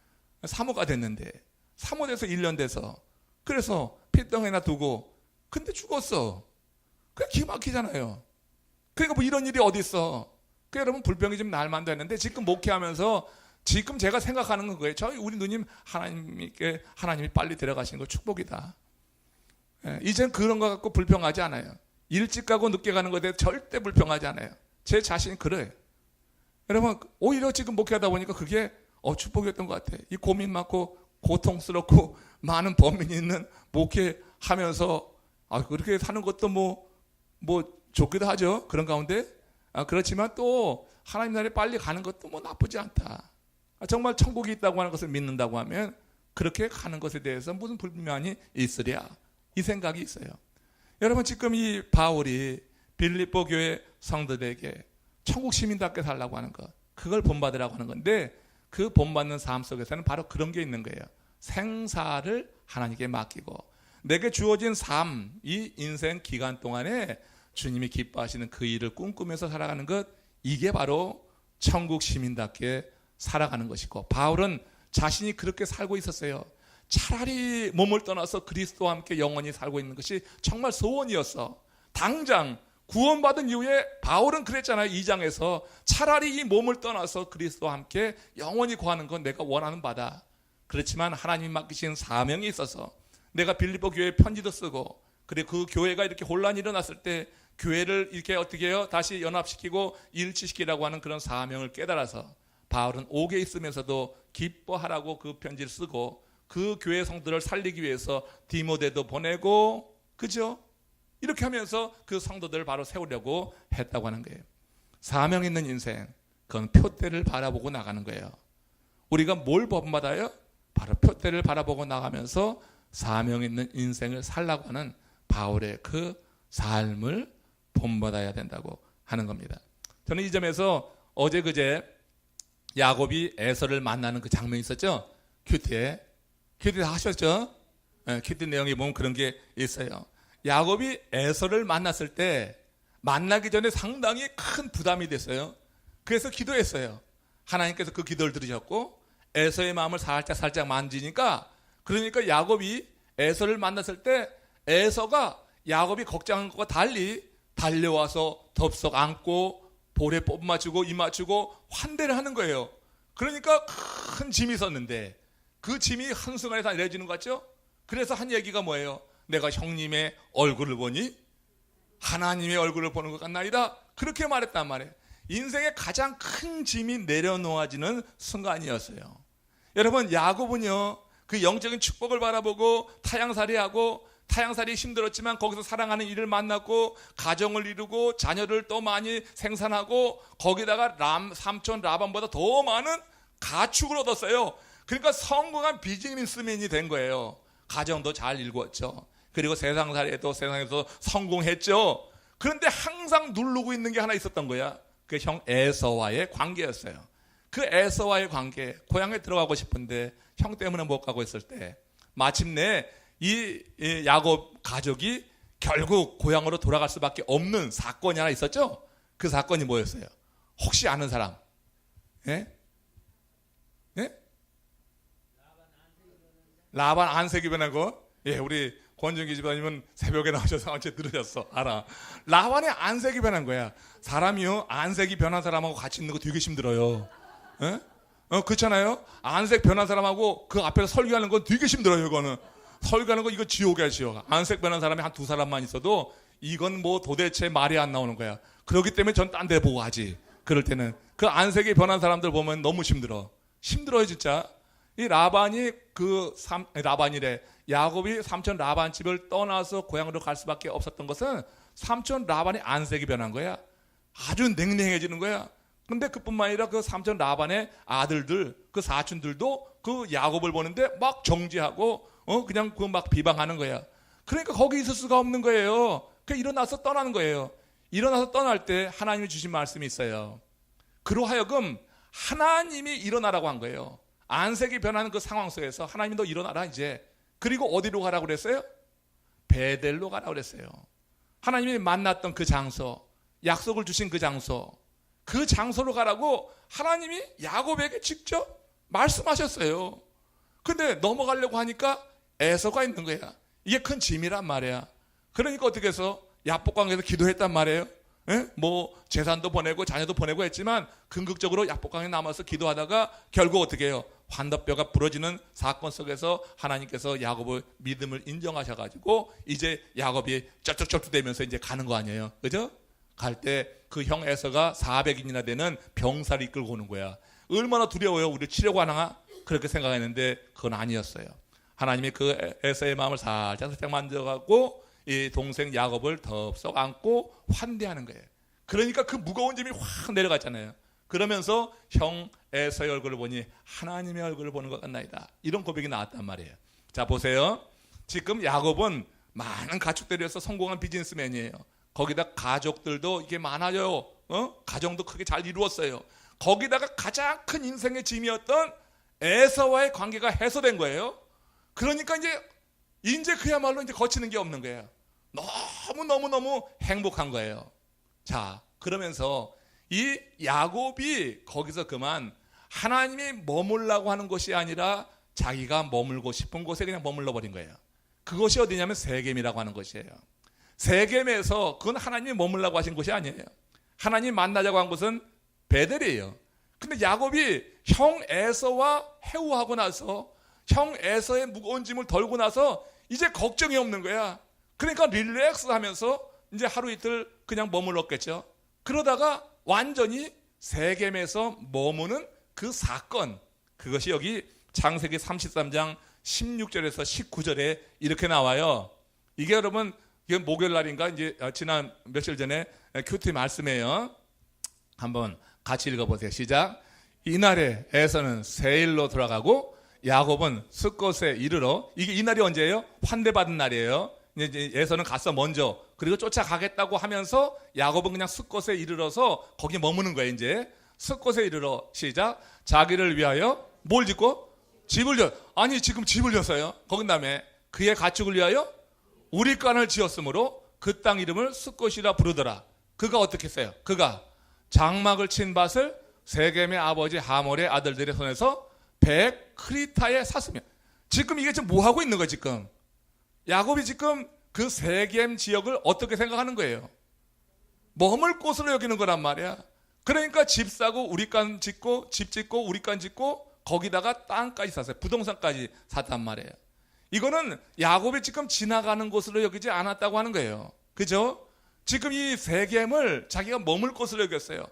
사모가 됐는데, 사모 돼서 1년 돼서 그래서 핏덩이나 두고 근데 죽었어. 그게 기가 막히잖아요. 그러니까 뭐 이런 일이 어디 있어. 그 여러분 불평이 좀 날 만도 했는데 지금 목회하면서 지금 제가 생각하는 건 거예요. 저희 우리 누님 하나님이 빨리 데려가시는 거 축복이다. 이젠 그런 거 갖고 불평하지 않아요. 일찍 가고 늦게 가는 것에 대해 절대 불평하지 않아요. 제 자신이 그래요. 여러분 오히려 지금 목회하다 보니까 그게 축복이었던 것 같아요. 이 고민 많고 고통스럽고 많은 범인이 있는 목회하면서 그렇게 사는 것도 뭐 좋기도 하죠. 그런 가운데 그렇지만 또 하나님 나라에 빨리 가는 것도 뭐 나쁘지 않다. 정말 천국이 있다고 하는 것을 믿는다고 하면 그렇게 가는 것에 대해서 무슨 불만이 있으랴, 이 생각이 있어요. 여러분 지금 이 바울이 빌립보 교회 성도들에게 천국 시민답게 살라고 하는 것, 그걸 본받으라고 하는 건데, 그 본받는 삶 속에서는 바로 그런 게 있는 거예요. 생사를 하나님께 맡기고 내게 주어진 삶, 이 인생 기간 동안에 주님이 기뻐하시는 그 일을 꿈꾸면서 살아가는 것, 이게 바로 천국 시민답게 살아가는 것이고, 바울은 자신이 그렇게 살고 있었어요. 차라리 몸을 떠나서 그리스도와 함께 영원히 살고 있는 것이 정말 소원이었어. 당장 구원받은 이후에 바울은 그랬잖아요. 2장에서 차라리 이 몸을 떠나서 그리스도와 함께 영원히 거하는 건 내가 원하는 바다. 그렇지만 하나님이 맡기신 사명이 있어서 내가 빌립보 교회에 편지도 쓰고, 그리고 그 교회가 이렇게 혼란이 일어났을 때 교회를 이렇게 어떻게 해요? 다시 연합시키고 일치시키라고 하는 그런 사명을 깨달아서 바울은 옥에 있으면서도 기뻐하라고 그 편지를 쓰고, 그 교회 성도를 살리기 위해서 디모데도 보내고, 그죠? 이렇게 하면서 그 성도들을 바로 세우려고 했다고 하는 거예요. 사명 있는 인생, 그건 표대를 바라보고 나가는 거예요. 우리가 뭘 본받아요? 바로 표대를 바라보고 나가면서 사명 있는 인생을 살라고 하는 바울의 그 삶을 본받아야 된다고 하는 겁니다. 저는 이 점에서 어제 그제 야곱이 에서를 만나는 그 장면이 있었죠. 큐티에 다 하셨죠? 네, 큐티 내용에 보면 그런 게 있어요. 야곱이 에서를 만났을 때 만나기 전에 상당히 큰 부담이 됐어요. 그래서 기도했어요. 하나님께서 그 기도를 들으셨고 에서의 마음을 살짝 만지니까, 그러니까 야곱이 에서를 만났을 때 에서가 야곱이 걱정한 것과 달리 달려와서 덥석 안고 볼에 뽀 맞추고 입 맞추고 환대를 하는 거예요. 그러니까 큰 짐이 있었는데 그 짐이 한순간에 다 내려지는 것 같죠? 그래서 한 얘기가 뭐예요? 내가 형님의 얼굴을 보니 하나님의 얼굴을 보는 것 같나이다. 그렇게 말했단 말이에요. 인생의 가장 큰 짐이 내려놓아지는 순간이었어요. 여러분, 야곱은요, 그 영적인 축복을 바라보고 타향살이하고, 타향살이 힘들었지만 거기서 사랑하는 이를 만났고 가정을 이루고 자녀를 또 많이 생산하고 거기다가 삼촌 라반보다 더 많은 가축을 얻었어요. 그러니까 성공한 비즈니스맨이 된 거예요. 가정도 잘 이루었죠. 그리고 세상살이에도 세상에서 성공했죠. 그런데 항상 누르고 있는 게 하나 있었던 거야. 그게 형 에서와의 관계였어요. 그 에서와의 관계, 고향에 들어가고 싶은데 형 때문에 못 가고 있을 때 마침내 이 야곱 가족이 결국 고향으로 돌아갈 수밖에 없는 사건이 하나 있었죠. 그 사건이 뭐였어요? 혹시 아는 사람? 예? 예? 라반 안색이 변하고, 예, 우리 권정기 집사님은 새벽에 나오셔서 어째 들으셨어. 알아. 라반의 안색이 변한 거야. 사람이요, 안색이 변한 사람하고 같이 있는 거 되게 힘들어요. 예? 그렇잖아요. 안색 변한 사람하고 그 앞에서 설교하는 건 되게 힘들어요. 이거는 설교하는 거, 이거 지옥이야, 지옥. 안색 변한 사람이 한 두 사람만 있어도 이건 뭐 도대체 말이 안 나오는 거야. 그렇기 때문에 전 딴 데 보고 하지. 그럴 때는 그 안색이 변한 사람들 보면 너무 힘들어요 진짜. 이 라반이 라반이래, 야곱이 삼촌 라반 집을 떠나서 고향으로 갈 수밖에 없었던 것은 삼촌 라반이 안색이 변한 거야. 아주 냉랭해지는 거야. 근데 그뿐만 아니라 그 삼촌 라반의 아들들, 그 사촌들도 그 야곱을 보는데 막 정죄하고 그냥 그 막 비방하는 거야. 그러니까 거기 있을 수가 없는 거예요. 그러니까 일어나서 떠나는 거예요. 일어나서 떠날 때 하나님이 주신 말씀이 있어요. 그로하여금 하나님이 일어나라고 한 거예요. 안색이 변하는 그 상황 속에서 하나님이 너 일어나라 이제. 그리고 어디로 가라고 그랬어요? 베델로 가라고 그랬어요. 하나님이 만났던 그 장소, 약속을 주신 그 장소, 그 장소로 가라고 하나님이 야곱에게 직접 말씀하셨어요. 근데 넘어가려고 하니까 에서가 있는 거야. 이게 큰 짐이란 말이야. 그러니까 어떻게 해서 야복강에서 기도했단 말이에요. 예? 뭐 재산도 보내고 자녀도 보내고 했지만 궁극적으로 야복강에 남아서 기도하다가 결국 어떻게 해요? 환더뼈가 부러지는 사건 속에서 하나님께서 야곱의 믿음을 인정하셔가지고 이제 야곱이 쩔쩔쩔 되면서 이제 가는 거 아니에요. 그죠? 갈 때 그 형 에서가 400인이나 되는 병사를 이끌고 오는 거야. 얼마나 두려워요. 우리 치려고 하나? 그렇게 생각했는데 그건 아니었어요. 하나님이 그 에서의 마음을 살짝 만져가고 이 동생 야곱을 덥석 안고 환대하는 거예요. 그러니까 그 무거운 짐이 확 내려갔잖아요. 그러면서 형 에서의 얼굴을 보니 하나님의 얼굴을 보는 것 같나이다. 이런 고백이 나왔단 말이에요. 자, 보세요. 지금 야곱은 많은 가축들이어서 성공한 비즈니스맨이에요. 거기다 가족들도 이게 많아요. 가정도 크게 잘 이루었어요. 거기다가 가장 큰 인생의 짐이었던 에서와의 관계가 해소된 거예요. 그러니까 이제 그야말로 이제 거치는 게 없는 거예요. 너무 행복한 거예요. 자, 그러면서 이 야곱이 거기서 그만 하나님이 머물라고 하는 것이 아니라 자기가 머물고 싶은 곳에 그냥 머물러 버린 거예요. 그것이 어디냐면 세겜이라고 하는 것이에요. 세겜에서 그건 하나님이 머물라고 하신 곳이 아니에요. 하나님 만나자고 한 곳은 베델이에요. 근데 야곱이 형 에서와 해우하고 나서 형 에서의 무거운 짐을 덜고 나서 이제 걱정이 없는 거야. 그러니까 릴렉스 하면서 이제 하루 이틀 그냥 머물렀겠죠. 그러다가 완전히 세겜에서 머무는 그 사건, 그것이 여기 창세기 33장 16절에서 19절에 이렇게 나와요. 이게 여러분, 이게 목요일 날인가 이제 지난 며칠 전에 큐티 말씀이에요. 한번 같이 읽어보세요. 시작. 이날에 에서는 세일로 돌아가고 야곱은 숫곳에 이르러, 이게 이날이 언제예요? 환대받은 날이에요. 이제 에서는 갔어 먼저. 그리고 쫓아가겠다고 하면서 야곱은 그냥 숫곳에 이르러서 거기 머무는 거예요. 이제 숫곳에 이르러, 시작. 자기를 위하여 뭘 짓고? 집을 져. 아니 지금 집을 졌어요. 거기 다음에 그의 가축을 위하여 우리간을 지었으므로 그 땅 이름을 숫곳이라 부르더라. 그가 어떻게 했어요? 그가 장막을 친 밭을 세겜의 아버지 하몰의 아들들의 손에서 100크리타에 샀으며, 지금 이게 지금 뭐 하고 있는 거예요? 지금 야곱이 지금 그 세겜 지역을 어떻게 생각하는 거예요? 머물 곳으로 여기는 거란 말이야. 그러니까 집 사고 우리간 짓고 집 짓고 우리간 짓고 거기다가 땅까지 샀어요. 부동산까지 샀단 말이에요. 이거는 야곱이 지금 지나가는 곳으로 여기지 않았다고 하는 거예요. 그죠? 지금 이 세겜을 자기가 머물 곳으로 여겼어요.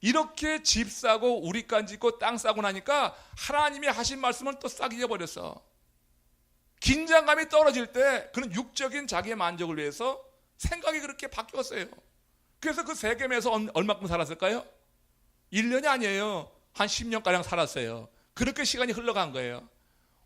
이렇게 집 사고 우리간 짓고 땅 사고 나니까 하나님이 하신 말씀을 또 싹 잊어버렸어. 긴장감이 떨어질 때 그는 육적인 자기의 만족을 위해서 생각이 그렇게 바뀌었어요. 그래서 그 세겜에서 얼마큼 살았을까요? 1년이 아니에요. 한 10년가량 살았어요. 그렇게 시간이 흘러간 거예요.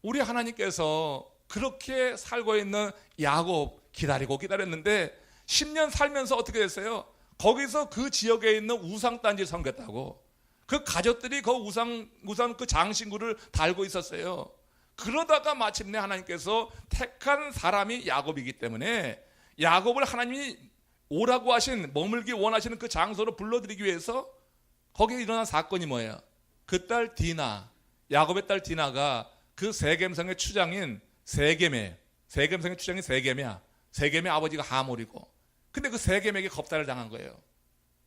우리 하나님께서 그렇게 살고 있는 야곱 기다리고 기다렸는데 10년 살면서 어떻게 됐어요? 거기서 그 지역에 있는 우상단지를 섬겼다고. 그 가족들이 그 우상 그 장신구를 달고 있었어요. 그러다가 마침내 하나님께서 택한 사람이 야곱이기 때문에 야곱을 하나님이 오라고 하신, 머물기 원하시는 그 장소로 불러들이기 위해서 거기에 일어난 사건이 뭐예요? 그 딸 디나, 야곱의 딸 디나가 그 세겜성의 추장인 세겜성의 추장인 세겜이야. 세겜의 아버지가 하몰이고, 근데 그 세겜에게 겁탈을 당한 거예요.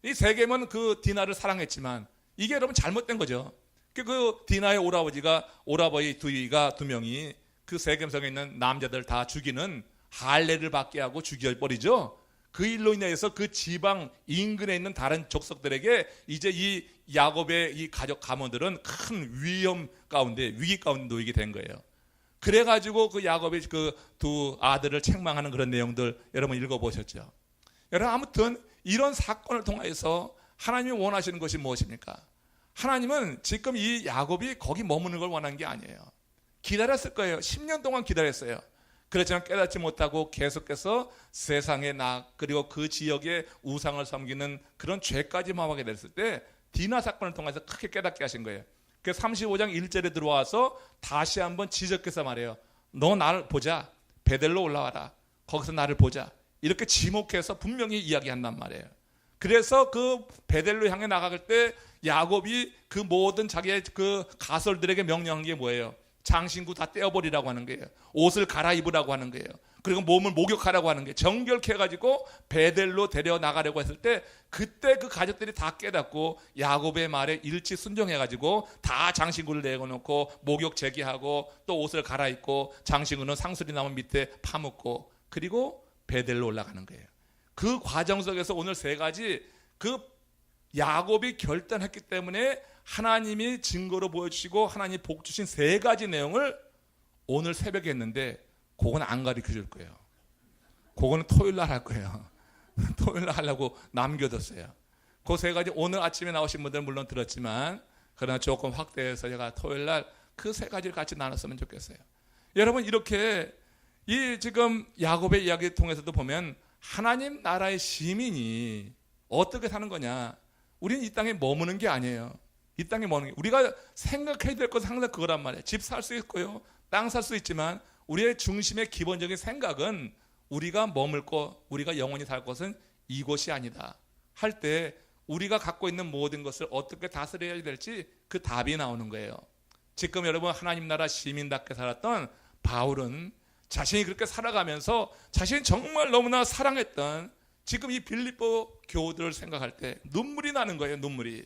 이 세겜은 그 디나를 사랑했지만 이게 여러분 잘못된 거죠. 그 디나의 오라버니 두 명이 그 세겜성에 있는 남자들 다 죽이는 할례를 받게 하고 죽여버리죠. 그 일로 인해서 그 지방 인근에 있는 다른 족속들에게 이제 이 야곱의 이 가족 가문들은 큰 위기 가운데 놓이게 된 거예요. 그래가지고 그 야곱의 그 두 아들을 책망하는 그런 내용들 여러분 읽어보셨죠? 여러분, 아무튼 이런 사건을 통해서 하나님이 원하시는 것이 무엇입니까? 하나님은 지금 이 야곱이 거기 머무는 걸 원한 게 아니에요. 기다렸을 거예요. 10년 동안 기다렸어요. 그렇지만 깨닫지 못하고 계속해서 세상의 그리고 그 지역의 우상을 섬기는 그런 죄까지 범하게 됐을 때 디나 사건을 통해서 크게 깨닫게 하신 거예요. 그 35장 1절에 들어와서 다시 한번 지적해서 말해요. 너 나를 보자. 베델로 올라와라. 거기서 나를 보자. 이렇게 지목해서 분명히 이야기한단 말이에요. 그래서 그 베델로 향해 나갈 때 야곱이 그 모든 자기의 그 가설들에게 명령한 게 뭐예요? 장신구 다 떼어버리라고 하는 거예요. 옷을 갈아입으라고 하는 거예요. 그리고 몸을 목욕하라고 하는 거예요. 정결케 해가지고 베델로 데려나가려고 했을 때 그때 그 가족들이 다 깨닫고 야곱의 말에 일치 순종해가지고 다 장신구를 내어놓고 목욕 제기하고 또 옷을 갈아입고 장신구는 상수리 나무 밑에 파묻고 그리고 베델로 올라가는 거예요. 그 과정 속에서 오늘 세 가지 그 야곱이 결단했기 때문에 하나님이 증거로 보여주시고 하나님이 복 주신 세 가지 내용을 오늘 새벽에 했는데 그건 안 가르쳐 줄 거예요. 그거는 토요일 날 할 거예요. 토요일 날 하려고 남겨뒀어요. 그 세 가지 오늘 아침에 나오신 분들 물론 들었지만 그러나 조금 확대해서 제가 토요일 날 그 세 가지를 같이 나눴으면 좋겠어요. 여러분, 이렇게 이 지금 야곱의 이야기를 통해서도 보면 하나님 나라의 시민이 어떻게 사는 거냐. 우리는 이 땅에 머무는 게 아니에요. 이 땅에 머무는 게, 우리가 생각해야 될 것은 항상 그거란 말이에요. 집 살 수 있고요, 땅 살 수 있지만 우리의 중심의 기본적인 생각은 우리가 머물 것, 우리가 영원히 살 것은 이곳이 아니다 할 때 우리가 갖고 있는 모든 것을 어떻게 다스려야 될지 그 답이 나오는 거예요. 지금 여러분 하나님 나라 시민답게 살았던 바울은 자신이 그렇게 살아가면서 자신이 정말 너무나 사랑했던 지금 이 빌립보 교우들을 생각할 때 눈물이 나는 거예요. 눈물이.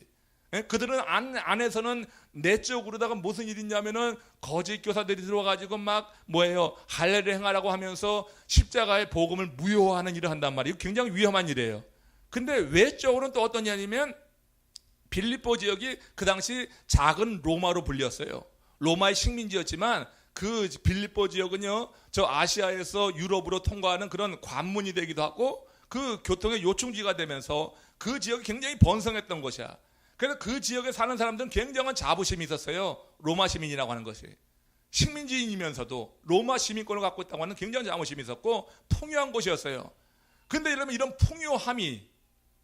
그들은 안에서는 내적으로다가 무슨 일이 있냐면은 거짓 교사들이 들어와가지고 막 할례를 행하라고 하면서 십자가의 복음을 무효화하는 일을 한단 말이에요. 굉장히 위험한 일이에요. 근데 외적으로는 또 어떤 일이냐면 빌립보 지역이 그 당시 작은 로마로 불렸어요. 로마의 식민지였지만 그 빌립보 지역은요, 저 아시아에서 유럽으로 통과하는 그런 관문이 되기도 하고 그 교통의 요충지가 되면서 그 지역이 굉장히 번성했던 곳이야. 그래서 그 지역에 사는 사람들은 굉장한 자부심이 있었어요. 로마 시민이라고 하는 것이. 식민지이면서도 로마 시민권을 갖고 있다고 하는 굉장한 자부심이 있었고 풍요한 곳이었어요. 근데 이런 풍요함이,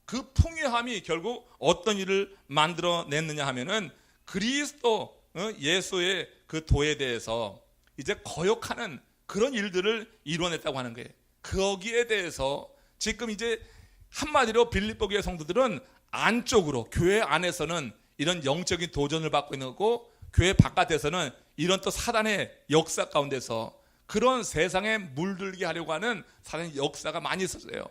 그 풍요함이 결국 어떤 일을 만들어냈느냐 하면은 그리스도 예수의 그 도에 대해서 이제 거역하는 그런 일들을 이뤄냈다고 하는 거예요. 거기에 대해서 지금 이제 한마디로 빌립보 교회 성도들은 안쪽으로 교회 안에서는 이런 영적인 도전을 받고 있는 거고 교회 바깥에서는 이런 또 사단의 역사 가운데서 그런 세상에 물들게 하려고 하는 사단의 역사가 많이 있었어요.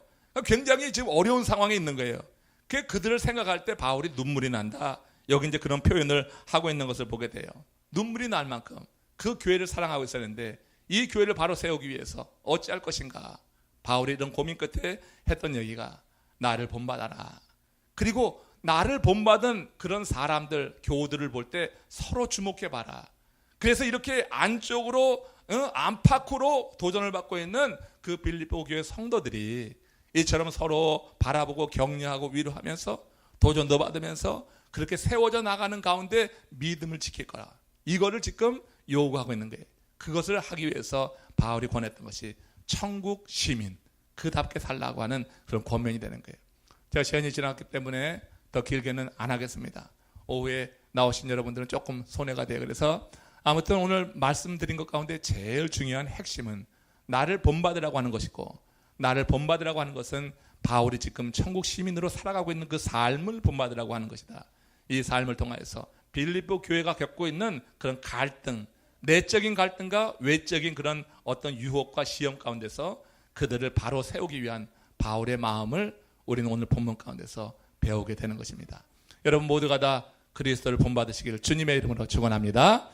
굉장히 지금 어려운 상황에 있는 거예요. 그들을 생각할 때 바울이 눈물이 난다. 여기 이제 그런 표현을 하고 있는 것을 보게 돼요. 눈물이 날 만큼 그 교회를 사랑하고 있었는데 이 교회를 바로 세우기 위해서 어찌할 것인가. 바울이 이런 고민 끝에 했던 얘기가 나를 본받아라. 그리고 나를 본받은 그런 사람들, 교우들을 볼 때 서로 주목해봐라. 그래서 이렇게 안쪽으로 안팎으로 도전을 받고 있는 그 빌립보 교회 성도들이 이처럼 서로 바라보고 격려하고 위로하면서 도전도 받으면서 그렇게 세워져 나가는 가운데 믿음을 지킬 거라. 이거를 지금 요구하고 있는 거예요. 그것을 하기 위해서 바울이 권했던 것이 천국 시민, 그답게 살라고 하는 그런 권면이 되는 거예요. 제가 시간이 지났기 때문에 더 길게는 안 하겠습니다. 오후에 나오신 여러분들은 조금 손해가 돼요. 그래서 아무튼 오늘 말씀드린 것 가운데 제일 중요한 핵심은 나를 본받으라고 하는 것이고, 나를 본받으라고 하는 것은 바울이 지금 천국 시민으로 살아가고 있는 그 삶을 본받으라고 하는 것이다. 이 삶을 통해서 빌립보 교회가 겪고 있는 그런 갈등, 내적인 갈등과 외적인 그런 어떤 유혹과 시험 가운데서 그들을 바로 세우기 위한 바울의 마음을 우리는 오늘 본문 가운데서 배우게 되는 것입니다. 여러분 모두가 다 그리스도를 본받으시기를 주님의 이름으로 축원합니다.